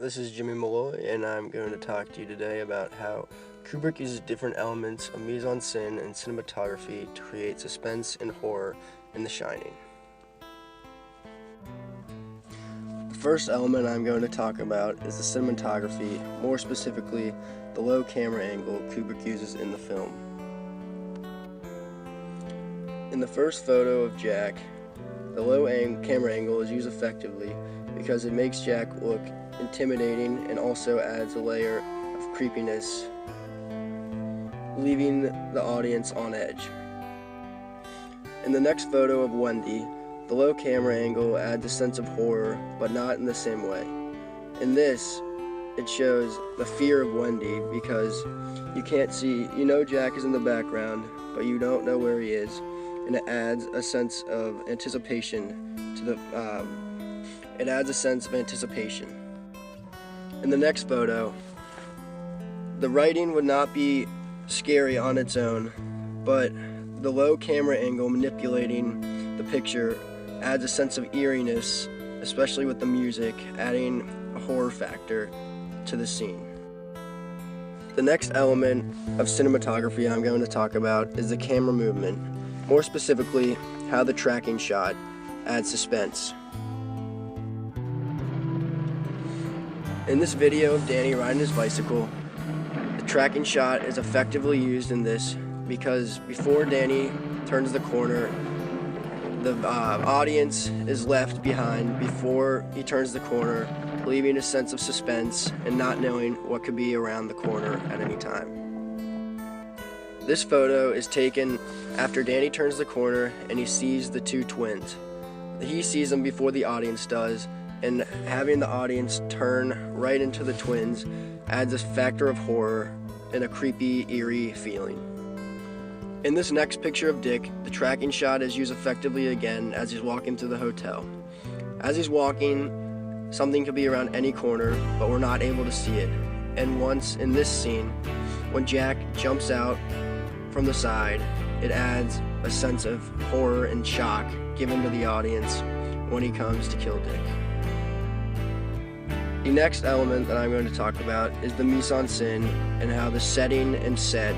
This is Jimmy Malloy, and I'm going to talk to you today about how Kubrick uses different elements of mise-en-scène and cinematography to create suspense and horror in The Shining. The first element I'm going to talk about is the cinematography, more specifically, the low camera angle Kubrick uses in the film. In the first photo of Jack, the low camera angle is used effectively because it makes Jack look intimidating and also adds a layer of creepiness, leaving the audience on edge. In the next photo of Wendy, the low camera angle adds a sense of horror, but not in the same way. In this, it shows the fear of Wendy because you can't see, you know Jack is in the background, but you don't know where he is, and it adds a sense of anticipation to the, In the next photo, the writing would not be scary on its own, but the low camera angle manipulating the picture adds a sense of eeriness, especially with the music, adding a horror factor to the scene. The next element of cinematography I'm going to talk about is the camera movement, more specifically, how the tracking shot adds suspense. In this video of Danny riding his bicycle, the tracking shot is effectively used in this because before Danny turns the corner, the audience is left behind before he turns the corner, leaving a sense of suspense and not knowing what could be around the corner at any time. This photo is taken after Danny turns the corner and he sees the two twins. He sees them before the audience does, and having the audience turn right into the twins adds a factor of horror and a creepy, eerie feeling. In this next picture of Dick, the tracking shot is used effectively again as he's walking through the hotel. As he's walking, something could be around any corner, but we're not able to see it. And once in this scene, when Jack jumps out from the side, it adds a sense of horror and shock given to the audience when he comes to kill Dick. The next element that I'm going to talk about is the mise-en-scène and how the setting and set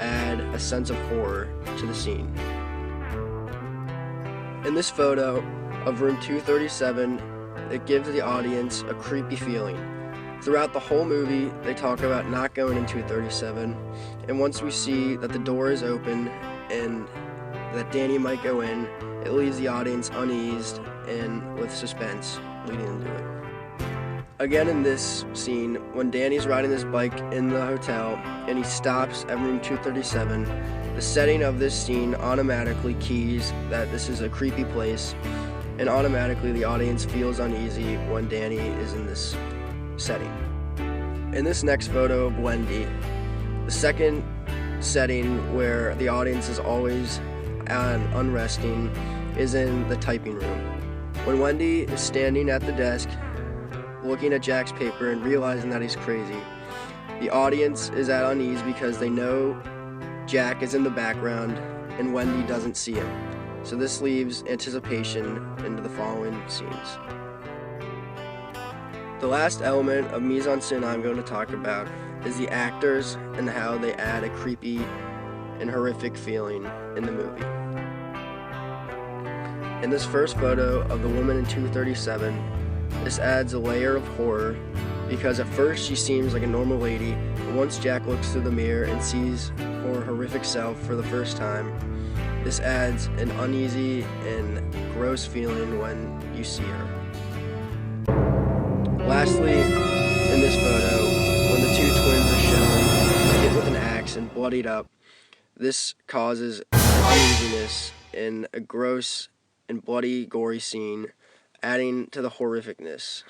add a sense of horror to the scene. In this photo of room 237, it gives the audience a creepy feeling. Throughout the whole movie, they talk about not going in 237, and once we see that the door is open and that Danny might go in, it leaves the audience uneased and with suspense leading into it. Again in this scene, when Danny's riding his bike in the hotel and he stops at room 237, the setting of this scene automatically keys that this is a creepy place, and automatically the audience feels uneasy when Danny is in this setting. In this next photo of Wendy, the second setting where the audience is always unresting is in the typing room. When Wendy is standing at the desk looking at Jack's paper and realizing that he's crazy, the audience is at unease because they know Jack is in the background and Wendy doesn't see him. So this leaves anticipation into the following scenes. The last element of mise-en-scène I'm going to talk about is the actors and how they add a creepy and horrific feeling in the movie. In this first photo of the woman in 237, this adds a layer of horror because at first she seems like a normal lady, but once Jack looks through the mirror and sees her horrific self for the first time, this adds an uneasy and gross feeling when you see her. Lastly, in this photo, when the two twins are shown hit with an axe and bloodied up, this causes uneasiness in a gross and bloody, gory scene, adding to the horrificness.